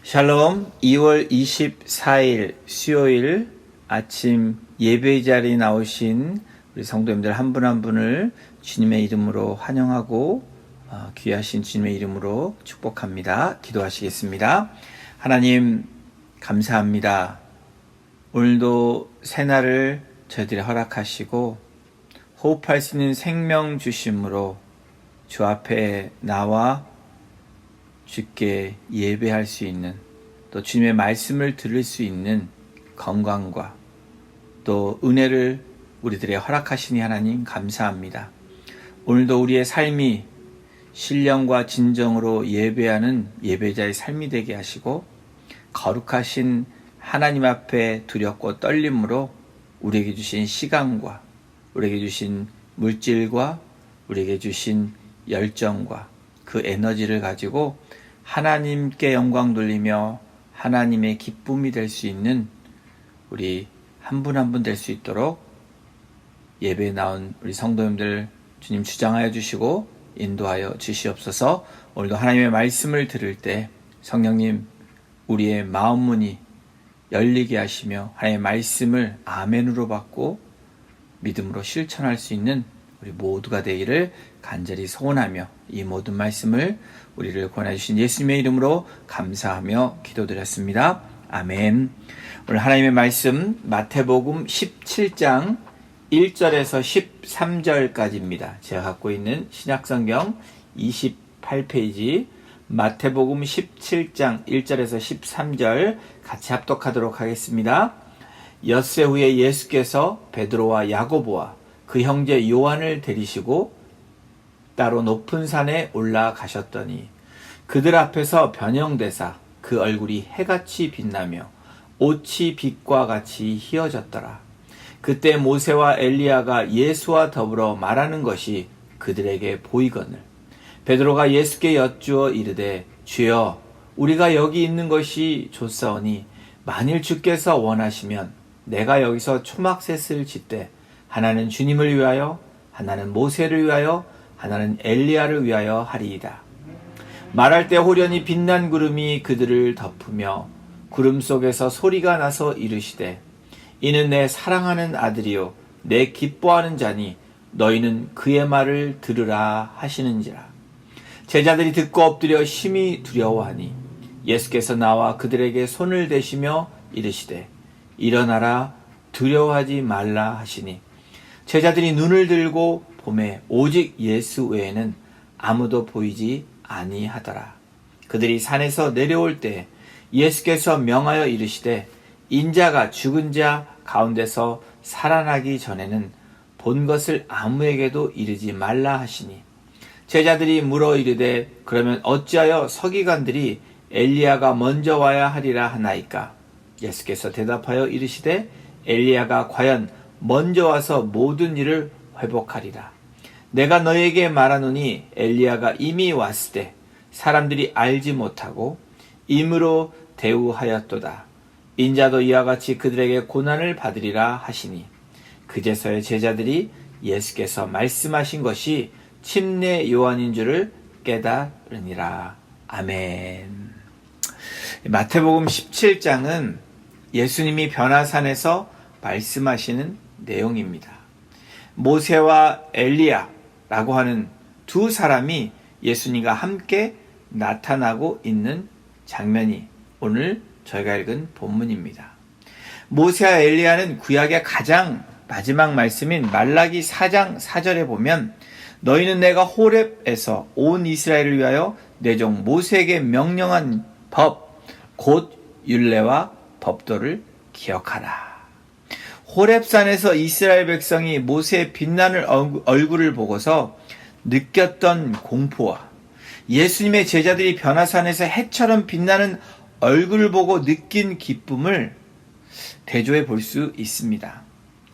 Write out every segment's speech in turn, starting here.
샬롬. 2월 24일 수요일 아침 예배 자리에 나오신 우리 성도님들 한 분 한 분을 주님의 이름으로 환영하고 귀하신 주님의 이름으로 축복합니다. 기도하시겠습니다. 하나님 감사합니다. 오늘도 새날을 저희들이 허락하시고 호흡할 수 있는 생명 주심으로 주 앞에 나와 주께 예배할 수 있는, 또 주님의 말씀을 들을 수 있는 건강과 또 은혜를 우리들에게 허락하시니 하나님 감사합니다. 오늘도 우리의 삶이 신령과 진정으로 예배하는 예배자의 삶이 되게 하시고 거룩하신 하나님 앞에 두렵고 떨림으로 우리에게 주신 시간과 우리에게 주신 물질과 우리에게 주신 열정과 그 에너지를 가지고 하나님께 영광 돌리며 하나님의 기쁨이 될 수 있는 우리 한 분 한 분 될 수 있도록 예배에 나온 우리 성도님들 주님 주장하여 주시고 인도하여 주시옵소서. 오늘도 하나님의 말씀을 들을 때 성령님 우리의 마음 문이 열리게 하시며 하나님의 말씀을 아멘으로 받고 믿음으로 실천할 수 있는 우리 모두가 되기를 간절히 소원하며 이 모든 말씀을 우리를 권해주신 예수님의 이름으로 감사하며 기도드렸습니다. 아멘. 오늘 하나님의 말씀 마태복음 17장 1절에서 13절까지입니다. 제가 갖고 있는 신약성경 28페이지 마태복음 17장 1절에서 13절 같이 합독하도록 하겠습니다. 엿새 후에 예수께서 베드로와 야고보와 그 형제 요한을 데리시고 따로 높은 산에 올라가셨더니 그들 앞에서 변형되사 그 얼굴이 해같이 빛나며 옷이 빛과 같이 희어졌더라. 그때 모세와 엘리야가 예수와 더불어 말하는 것이 그들에게 보이거늘 베드로가 예수께 여쭈어 이르되 주여 우리가 여기 있는 것이 좋사오니 만일 주께서 원하시면 내가 여기서 초막셋을 짓되 하나는 주님을 위하여 하나는 모세를 위하여 하나는 엘리야를 위하여 하리이다. 말할 때 호련히 빛난 구름이 그들을 덮으며 구름 속에서 소리가 나서 이르시되 이는 내 사랑하는 아들이요 내 기뻐하는 자니 너희는 그의 말을 들으라 하시는지라. 제자들이 듣고 엎드려 심히 두려워하니 예수께서 나와 그들에게 손을 대시며 이르시되 일어나라 두려워하지 말라 하시니 제자들이 눈을 들고 보매 오직 예수 외에는 아무도 보이지 아니하더라. 그들이 산에서 내려올 때 예수께서 명하여 이르시되 인자가 죽은 자 가운데서 살아나기 전에는 본 것을 아무에게도 이르지 말라 하시니 제자들이 물어 이르되 그러면 어찌하여 서기관들이 엘리야가 먼저 와야 하리라 하나이까? 예수께서 대답하여 이르시되 엘리야가 과연 먼저 와서 모든 일을 회복하리라. 내가 너에게 말하노니 엘리야가 이미 왔을 때 사람들이 알지 못하고 임으로 대우하였도다. 인자도 이와 같이 그들에게 고난을 받으리라 하시니 그제서야 제자들이 예수께서 말씀하신 것이 침례 요한인 줄을 깨달으니라. 아멘. 마태복음 17장은 예수님이 변화산에서 말씀하시는 내용입니다. 모세와 엘리야라고 하는 두 사람이 예수님과 함께 나타나고 있는 장면이 오늘 저희가 읽은 본문입니다. 모세와 엘리야는 구약의 가장 마지막 말씀인 말라기 4장 4절에 보면 너희는 내가 호렙에서 온 이스라엘을 위하여 내 종 모세에게 명령한 법 곧 율례와 법도를 기억하라. 호렙산에서 이스라엘 백성이 모세의 빛나는 얼굴을 보고서 느꼈던 공포와 예수님의 제자들이 변화산에서 해처럼 빛나는 얼굴을 보고 느낀 기쁨을 대조해 볼 수 있습니다.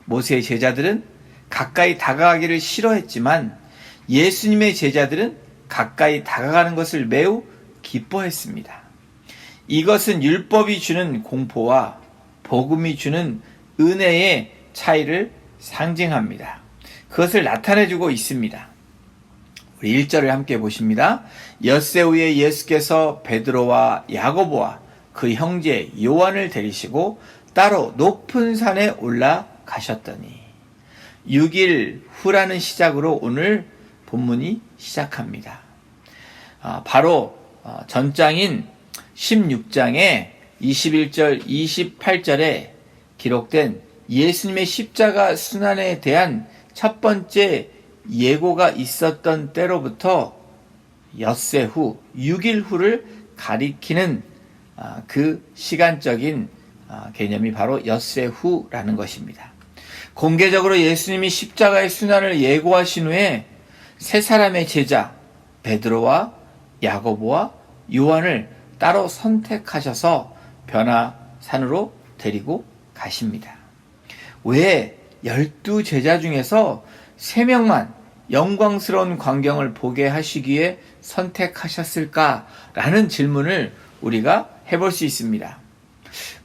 모세의 제자들은 가까이 다가가기를 싫어했지만 예수님의 제자들은 가까이 다가가는 것을 매우 기뻐했습니다. 이것은 율법이 주는 공포와 복음이 주는 은혜의 차이를 상징합니다. 그것을 나타내주고 있습니다. 우리 1절을 함께 보십니다. 엿새 후에 예수께서 베드로와 야고보와 그 형제 요한을 데리시고 따로 높은 산에 올라가셨더니 6일 후라는 시작으로 오늘 본문이 시작합니다. 바로 전장인 16장의 21절 28절에 기록된 예수님의 십자가 순환에 대한 첫 번째 예고가 있었던 때로부터 엿새 후 6일 후를 가리키는 그 시간적인 개념이 바로 엿새 후라는 것입니다. 공개적으로 예수님이 십자가의 순환을 예고하신 후에 세 사람의 제자 베드로와 야고보와 요한을 따로 선택하셔서 변화산으로 데리고 가십니다. 왜 12제자 중에서 3명만 영광스러운 광경을 보게 하시기에 선택하셨을까라는 질문을 우리가 해볼 수 있습니다.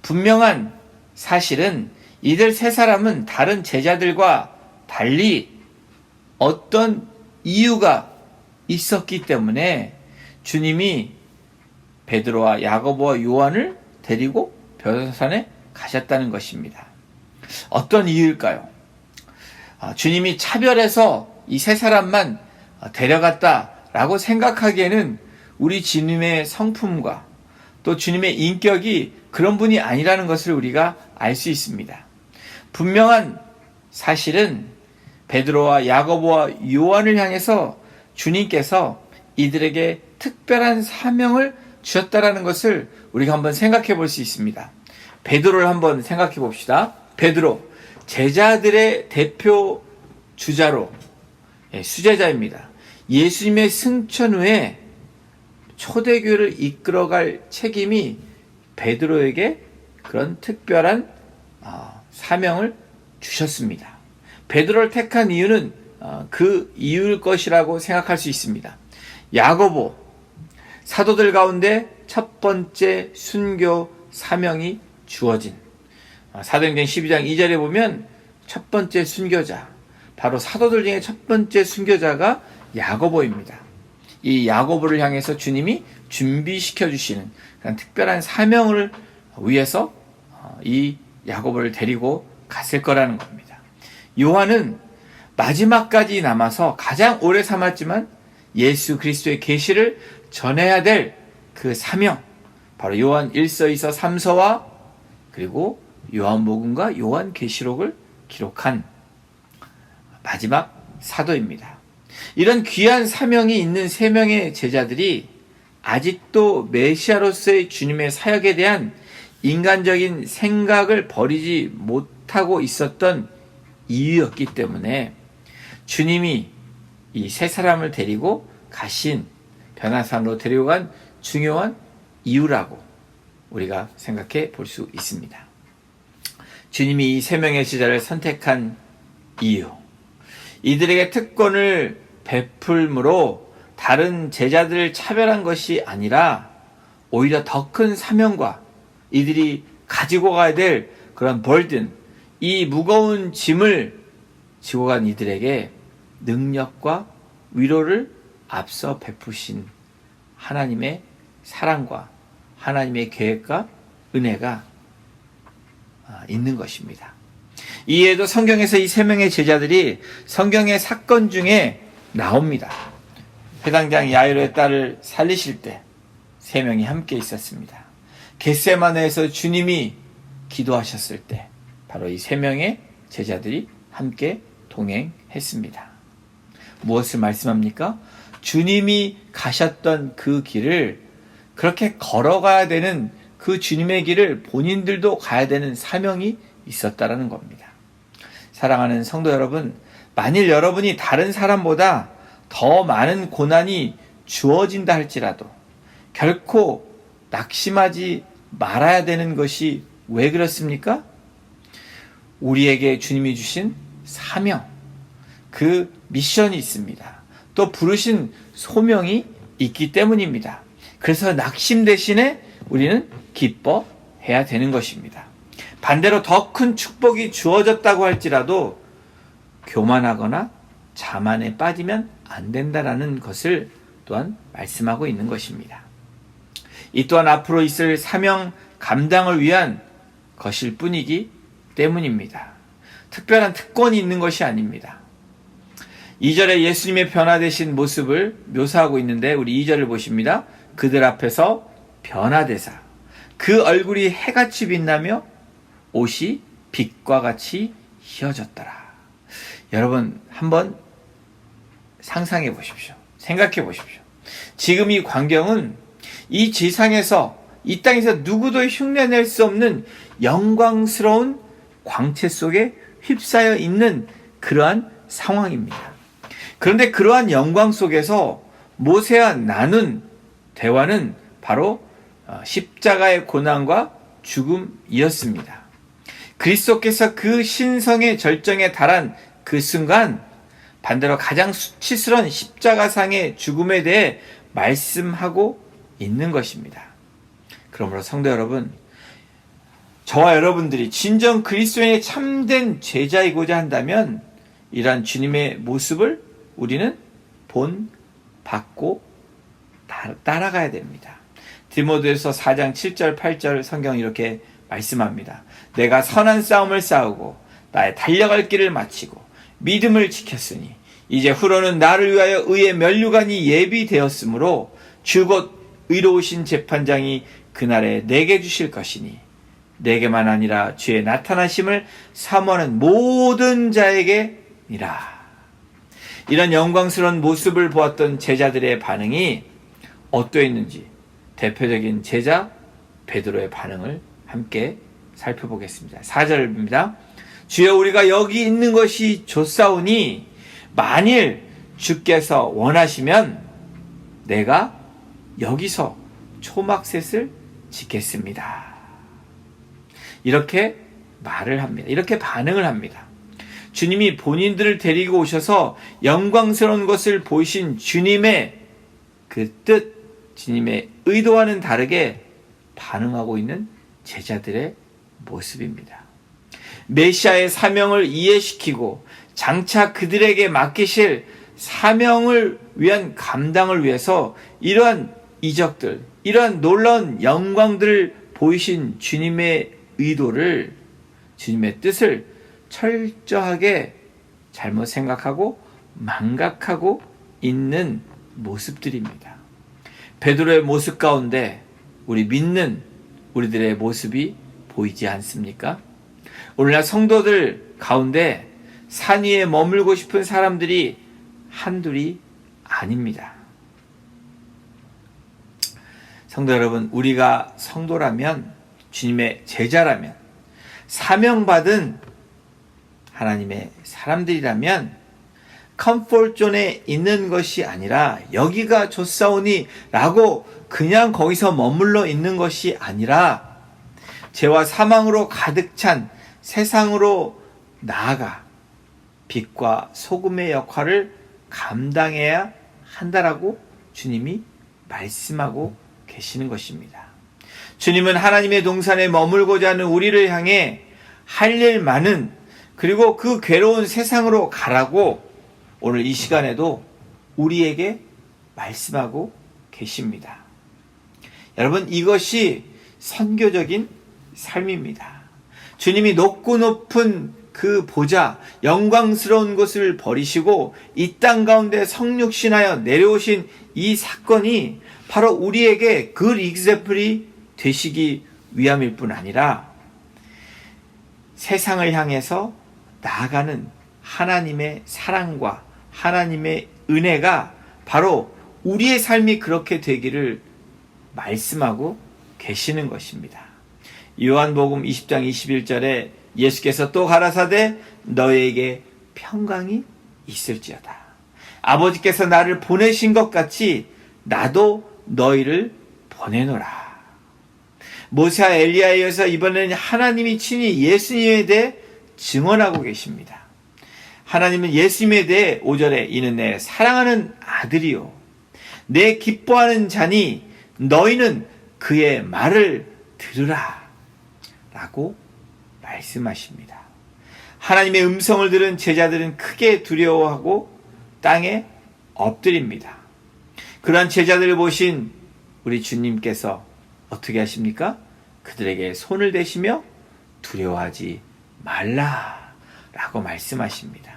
분명한 사실은 이들 세 사람은 다른 제자들과 달리 어떤 이유가 있었기 때문에 주님이 베드로와 야고보와 요한을 데리고 변화산에 가셨다는 것입니다. 어떤 이유일까요? 주님이 차별해서 이 세 사람만 데려갔다라고 생각하기에는 우리 주님의 성품과 또 주님의 인격이 그런 분이 아니라는 것을 우리가 알 수 있습니다. 분명한 사실은 베드로와 야고보와 요한을 향해서 주님께서 이들에게 특별한 사명을 주셨다라는 것을 우리가 한번 생각해 볼 수 있습니다. 베드로를 한번 생각해 봅시다. 베드로, 제자들의 대표 주자로 수제자입니다. 예수님의 승천 후에 초대교회를 이끌어갈 책임이 베드로에게 그런 특별한 사명을 주셨습니다. 베드로를 택한 이유는 그 이유일 것이라고 생각할 수 있습니다. 야고보, 사도들 가운데 첫 번째 순교 사명이 주어진 사도행전 12장 2절에 보면 첫 번째 순교자, 바로 사도들 중에 첫 번째 순교자가 야고보입니다. 이 야고보를 향해서 주님이 준비시켜 주시는 그런 특별한 사명을 위해서 이 야고보를 데리고 갔을 거라는 겁니다. 요한은 마지막까지 남아서 가장 오래 삼았지만 예수 그리스도의 계시를 전해야 될 그 사명, 바로 요한 1서, 2서, 3서와 그리고 요한복음과 요한계시록을 기록한 마지막 사도입니다. 이런 귀한 사명이 있는 3명의 제자들이 아직도 메시아로서의 주님의 사역에 대한 인간적인 생각을 버리지 못하고 있었던 이유였기 때문에 주님이 이 세 사람을 데리고 가신 변화산으로 데리고 간 중요한 이유라고 우리가 생각해 볼 수 있습니다. 주님이 이 3명의 제자를 선택한 이유, 이들에게 특권을 베풀므로 다른 제자들을 차별한 것이 아니라 오히려 더 큰 사명과 이들이 가지고 가야 될 그런 벌든, 이 무거운 짐을 지고 간 이들에게 능력과 위로를 앞서 베푸신 하나님의 사랑과 하나님의 계획과 은혜가 있는 것입니다. 이에도 성경에서 이 3명의 제자들이 성경의 사건 중에 나옵니다. 회당장 야이로의 딸을 살리실 때 3명이 함께 있었습니다. 겟세마네에서 주님이 기도하셨을 때 바로 이 3명의 제자들이 함께 동행했습니다. 무엇을 말씀합니까? 주님이 가셨던 그 길을 그렇게 걸어가야 되는 그 주님의 길을 본인들도 가야 되는 사명이 있었다라는 겁니다. 사랑하는 성도 여러분, 만일 여러분이 다른 사람보다 더 많은 고난이 주어진다 할지라도 결코 낙심하지 말아야 되는 것이 왜 그렇습니까? 우리에게 주님이 주신 사명, 그 미션이 있습니다. 또 부르신 소명이 있기 때문입니다. 그래서 낙심 대신에 우리는 기뻐해야 되는 것입니다. 반대로 더 큰 축복이 주어졌다고 할지라도 교만하거나 자만에 빠지면 안 된다라는 것을 또한 말씀하고 있는 것입니다. 이 또한 앞으로 있을 사명 감당을 위한 것일 뿐이기 때문입니다. 특별한 특권이 있는 것이 아닙니다. 2절에 예수님의 변화되신 모습을 묘사하고 있는데 우리 2절을 보십니다. 그들 앞에서 변화되사 그 얼굴이 해같이 빛나며 옷이 빛과 같이 희어졌더라. 여러분 한번 상상해 보십시오. 생각해 보십시오. 지금 이 광경은 이 지상에서 이 땅에서 누구도 흉내낼 수 없는 영광스러운 광채 속에 휩싸여 있는 그러한 상황입니다. 그런데 그러한 영광 속에서 모세와 나눈 대화는 바로 십자가의 고난과 죽음이었습니다. 그리스도께서 그 신성의 절정에 달한 그 순간 반대로 가장 수치스러운 십자가상의 죽음에 대해 말씀하고 있는 것입니다. 그러므로 성도 여러분, 저와 여러분들이 진정 그리스도인의 참된 제자이고자 한다면 이러한 주님의 모습을 우리는 본받고 따라가야 됩니다. 디모데후서 4장 7절 8절 성경 이렇게 말씀합니다. 내가 선한 싸움을 싸우고 나의 달려갈 길을 마치고 믿음을 지켰으니 이제 후로는 나를 위하여 의의 면류관이 예비되었으므로 주 곧 의로우신 재판장이 그날에 내게 주실 것이니 내게만 아니라 주의 나타나심을 사모하는 모든 자에게니라. 이런 영광스러운 모습을 보았던 제자들의 반응이 어떠했는지 대표적인 제자 베드로의 반응을 함께 살펴보겠습니다. 4절입니다. 주여 우리가 여기 있는 것이 좋사오니 만일 주께서 원하시면 내가 여기서 초막셋을 지켰습니다. 이렇게 말을 합니다. 이렇게 반응을 합니다. 주님이 본인들을 데리고 오셔서 영광스러운 것을 보이신 주님의 그 뜻, 주님의 의도와는 다르게 반응하고 있는 제자들의 모습입니다. 메시아의 사명을 이해시키고 장차 그들에게 맡기실 사명을 위한 감당을 위해서 이러한 이적들, 이러한 놀라운 영광들을 보이신 주님의 의도를, 주님의 뜻을 철저하게 잘못 생각하고 망각하고 있는 모습들입니다. 베드로의 모습 가운데 우리 믿는 우리들의 모습이 보이지 않습니까? 오늘날 성도들 가운데 산 위에 머물고 싶은 사람들이 한둘이 아닙니다. 성도 여러분, 우리가 성도라면, 주님의 제자라면, 사명받은 하나님의 사람들이라면 컴포트존에 있는 것이 아니라 여기가 좋사오니 라고 그냥 거기서 머물러 있는 것이 아니라 죄와 사망으로 가득 찬 세상으로 나아가 빛과 소금의 역할을 감당해야 한다라고 주님이 말씀하고 계시는 것입니다. 주님은 하나님의 동산에 머물고자 하는 우리를 향해 할 일 많은, 그리고 그 괴로운 세상으로 가라고 오늘 이 시간에도 우리에게 말씀하고 계십니다. 여러분, 이것이 선교적인 삶입니다. 주님이 높고 높은 그 보좌, 영광스러운 것을 버리시고 이 땅 가운데 성육신하여 내려오신 이 사건이 바로 우리에게 그 example이 되시기 위함일 뿐 아니라 세상을 향해서 나아가는 하나님의 사랑과 하나님의 은혜가 바로 우리의 삶이 그렇게 되기를 말씀하고 계시는 것입니다. 요한복음 20장 21절에 예수께서 또 가라사대 너에게 평강이 있을지어다. 아버지께서 나를 보내신 것 같이 나도 너희를 보내노라. 모세와 엘리야에 이어서 이번에는 하나님이 친히 예수님에 대해 증언하고 계십니다. 하나님은 예수님에 대해 5절에 이는 내 사랑하는 아들이요 내 기뻐하는 자니 너희는 그의 말을 들으라 라고 말씀하십니다. 하나님의 음성을 들은 제자들은 크게 두려워하고 땅에 엎드립니다. 그러한 제자들을 보신 우리 주님께서 어떻게 하십니까? 그들에게 손을 대시며 두려워하지 말라 라고 말씀하십니다.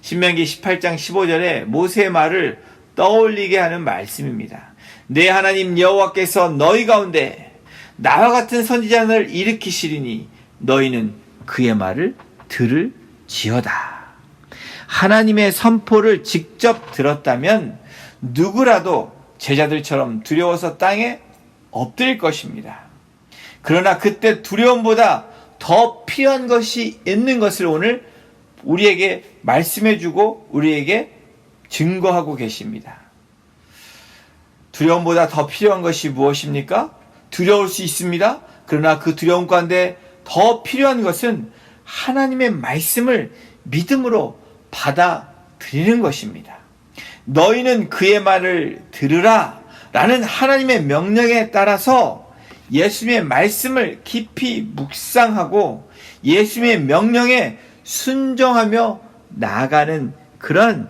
신명기 18장 15절에 모세의 말을 떠올리게 하는 말씀입니다. 내 하나님 여호와께서 너희 가운데 나와 같은 선지자를 일으키시리니 너희는 그의 말을 들을지어다. 하나님의 선포를 직접 들었다면 누구라도 제자들처럼 두려워서 땅에 엎드릴 것입니다. 그러나 그때 두려움보다 더 필요한 것이 있는 것을 오늘 우리에게 말씀해주고 우리에게 증거하고 계십니다. 두려움보다 더 필요한 것이 무엇입니까? 두려울 수 있습니다. 그러나 그 두려움 가운데 더 필요한 것은 하나님의 말씀을 믿음으로 받아들이는 것입니다. 너희는 그의 말을 들으라 라는 하나님의 명령에 따라서 예수님의 말씀을 깊이 묵상하고 예수님의 명령에 순종하며 나아가는 그런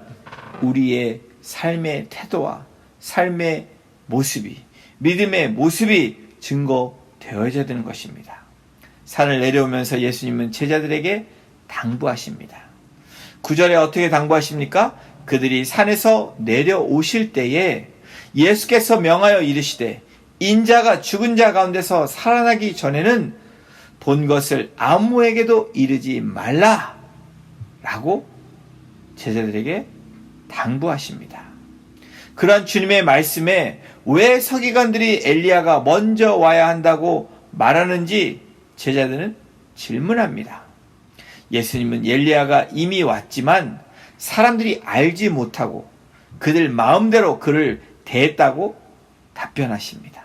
우리의 삶의 태도와 삶의 모습이, 믿음의 모습이 증거되어야 되는 것입니다. 산을 내려오면서 예수님은 제자들에게 당부하십니다. 9절에 어떻게 당부하십니까? 그들이 산에서 내려오실 때에 예수께서 명하여 이르시되 인자가 죽은 자 가운데서 살아나기 전에는 본 것을 아무에게도 이르지 말라 라고 제자들에게 당부하십니다. 그러한 주님의 말씀에 왜 서기관들이 엘리야가 먼저 와야 한다고 말하는지 제자들은 질문합니다. 예수님은 엘리야가 이미 왔지만 사람들이 알지 못하고 그들 마음대로 그를 대했다고 답변하십니다.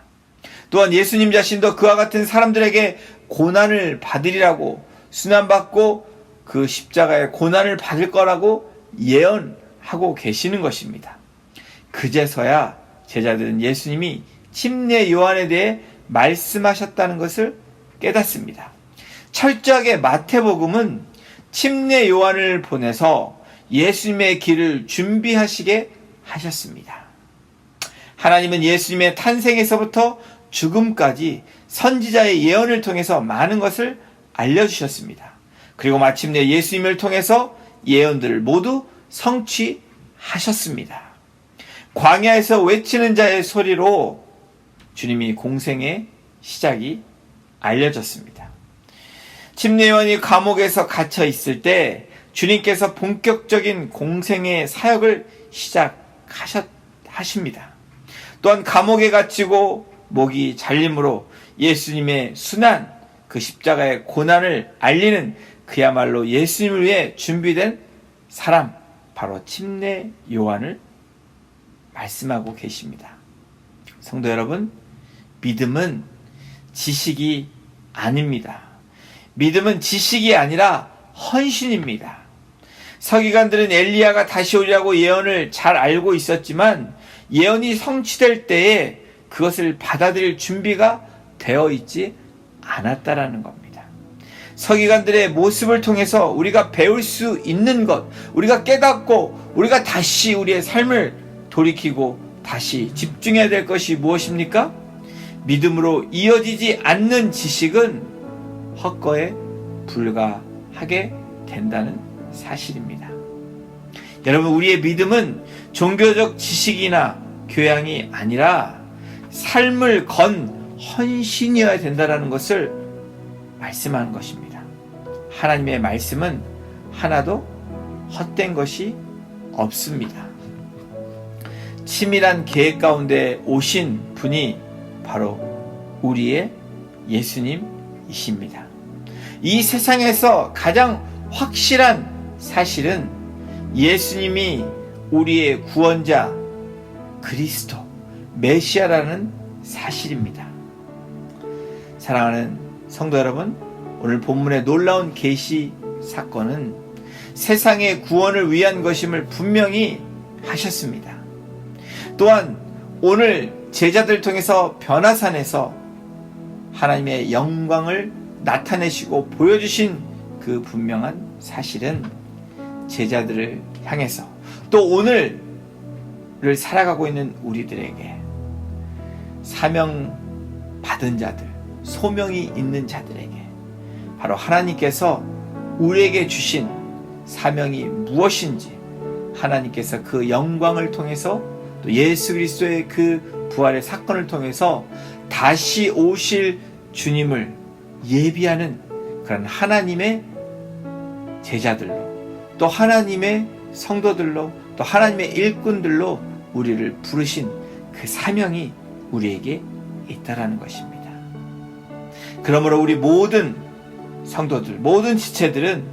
또한 예수님 자신도 그와 같은 사람들에게 고난을 받으리라고 순환받고 그 십자가의 고난을 받을 거라고 예언하고 계시는 것입니다. 그제서야 제자들은 예수님이 침례 요한에 대해 말씀하셨다는 것을 깨닫습니다. 철저하게 마태복음은 침례 요한을 보내서 예수님의 길을 준비하시게 하셨습니다. 하나님은 예수님의 탄생에서부터 죽음까지 선지자의 예언을 통해서 많은 것을 알려주셨습니다. 그리고 마침내 예수님을 통해서 예언들을 모두 성취하셨습니다. 광야에서 외치는 자의 소리로 주님이 공생의 시작이 알려졌습니다. 침례 요한이 감옥에서 갇혀 있을 때 주님께서 본격적인 공생의 사역을 시작하십니다. 또한 감옥에 갇히고 목이 잘림으로 예수님의 순환, 그 십자가의 고난을 알리는 그야말로 예수님을 위해 준비된 사람, 바로 침례 요한을 말씀하고 계십니다. 성도 여러분, 믿음은 지식이 아닙니다. 믿음은 지식이 아니라 헌신입니다. 서기관들은 엘리야가 다시 오리라고 예언을 잘 알고 있었지만 예언이 성취될 때에 그것을 받아들일 준비가 되어 있지 않았다라는 겁니다. 서기관들의 모습을 통해서 우리가 배울 수 있는 것, 우리가 깨닫고 우리가 다시 우리의 삶을 돌이키고 다시 집중해야 될 것이 무엇입니까? 믿음으로 이어지지 않는 지식은 헛거에 불과하게 된다는 사실입니다. 여러분, 우리의 믿음은 종교적 지식이나 교양이 아니라 삶을 건 헌신이어야 된다는 것을 말씀하는 것입니다. 하나님의 말씀은 하나도 헛된 것이 없습니다. 치밀한 계획 가운데 오신 분이 바로 우리의 예수님이십니다. 이 세상에서 가장 확실한 사실은 예수님이 우리의 구원자 그리스도 메시아라는 사실입니다. 사랑하는 성도 여러분, 오늘 본문의 놀라운 계시 사건은 세상의 구원을 위한 것임을 분명히 하셨습니다. 또한 오늘 제자들 통해서 변화산에서 하나님의 영광을 나타내시고 보여주신 그 분명한 사실은 제자들을 향해서 또 오늘을 살아가고 있는 우리들에게 사명 받은 받은 자들, 소명이 있는 자들에게 바로 하나님께서 우리에게 주신 사명이 무엇인지, 하나님께서 그 영광을 통해서 또 예수 그리스도의 그 부활의 사건을 통해서 다시 오실 주님을 예비하는 그런 하나님의 제자들로, 또 하나님의 성도들로, 또 하나님의 일꾼들로 우리를 부르신 그 사명이 우리에게 있다라는 것입니다. 그러므로 우리 모든 성도들, 모든 지체들은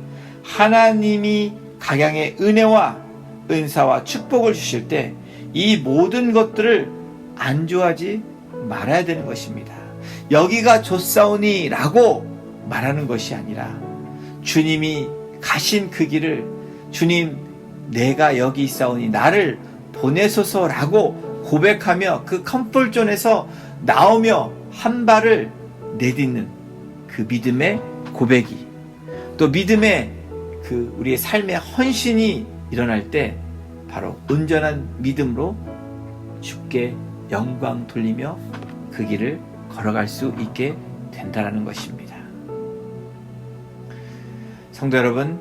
하나님이 각양의 은혜와 은사와 축복을 주실 때 이 모든 것들을 안주하지 말아야 되는 것입니다. 여기가 좋사오니 라고 말하는 것이 아니라 주님이 가신 그 길을, 주님 내가 여기 있사오니 나를 보내소서라고 고백하며 그 컴포트존에서 나오며 한 발을 내딛는 그 믿음의 고백이, 또 믿음의 그 우리의 삶의 헌신이 일어날 때 바로 온전한 믿음으로 주께 영광 돌리며 그 길을 걸어갈 수 있게 된다는 것입니다. 성도 여러분,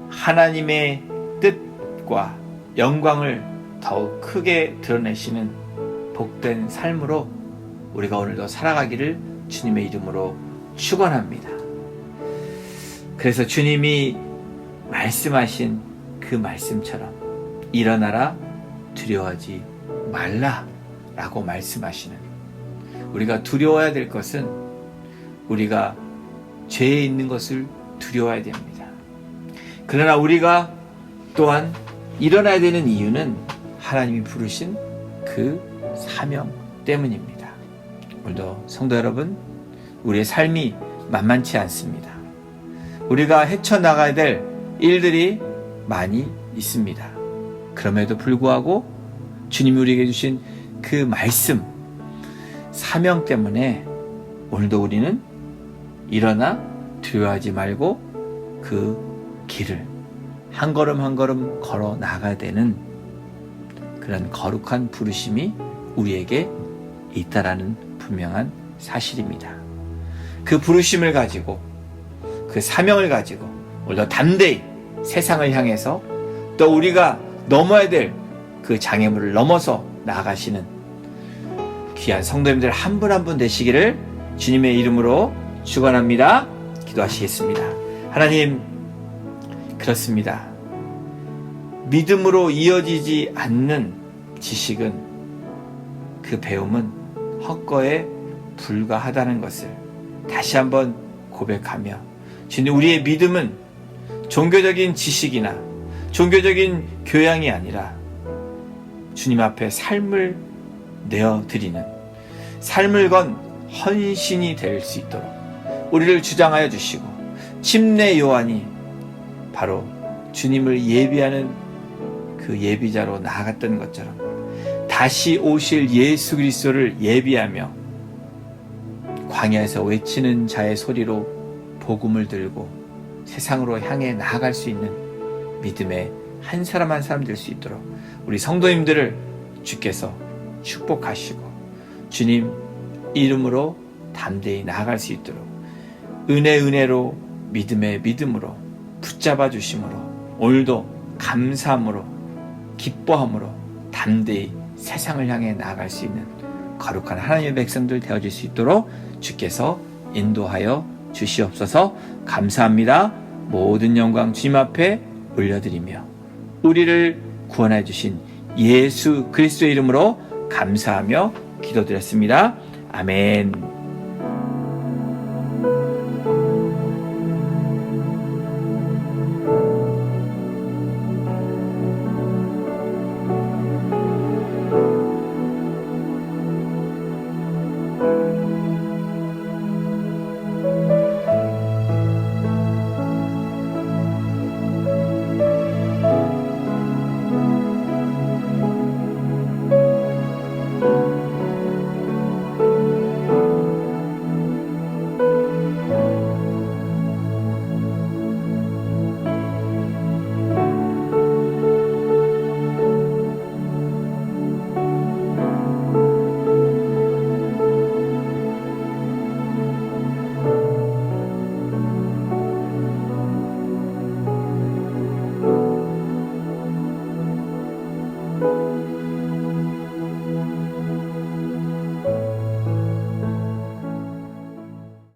하나님의 뜻과 영광을 더욱 크게 드러내시는 복된 삶으로 우리가 오늘도 살아가기를 주님의 이름으로 축원합니다. 그래서 주님이 말씀하신 그 말씀처럼 일어나라, 두려워하지 말라 라고 말씀하시는, 우리가 두려워해야 될 것은 우리가 죄에 있는 것을 두려워해야 됩니다. 그러나 우리가 또한 일어나야 되는 이유는 하나님이 부르신 그 사명 때문입니다. 오늘도 성도 여러분, 우리의 삶이 만만치 않습니다. 우리가 헤쳐나가야 될 일들이 많이 있습니다. 그럼에도 불구하고 주님이 우리에게 주신 그 말씀, 사명 때문에 오늘도 우리는 일어나 두려워하지 말고 그 길을 한 걸음 한 걸음 걸어 나가야 되는 그런 거룩한 부르심이 우리에게 있다라는 분명한 사실입니다. 그 부르심을 가지고, 그 사명을 가지고 오늘도 담대히 세상을 향해서, 또 우리가 넘어야 될 그 장애물을 넘어서 나아가시는 귀한 성도님들 한 분 한 분 되시기를 주님의 이름으로 축원합니다. 기도하시겠습니다. 하나님, 그렇습니다. 믿음으로 이어지지 않는 지식은, 그 배움은 헛거에 불과하다는 것을 다시 한번 고백하며, 주님, 우리의 믿음은 종교적인 지식이나 종교적인 교양이 아니라 주님 앞에 삶을 내어드리는, 삶을 건 헌신이 될 수 있도록 우리를 주장하여 주시고, 침례 요한이 바로 주님을 예비하는 그 예비자로 나아갔던 것처럼 다시 오실 예수 그리스도를 예비하며 광야에서 외치는 자의 소리로 복음을 들고 세상으로 향해 나아갈 수 있는 믿음의 한 사람 한 사람 될 수 있도록 우리 성도님들을 주께서 축복하시고 주님 이름으로 담대히 나아갈 수 있도록 은혜로 믿음의 믿음으로 붙잡아 주심으로 오늘도 감사함으로 기뻐함으로 담대히 세상을 향해 나아갈 수 있는 거룩한 하나님의 백성들 되어질 수 있도록 주께서 인도하여 주시옵소서. 감사합니다. 모든 영광 주님 앞에 올려드리며 우리를 구원해 주신 예수 그리스도의 이름으로 감사하며 기도드렸습니다. 아멘.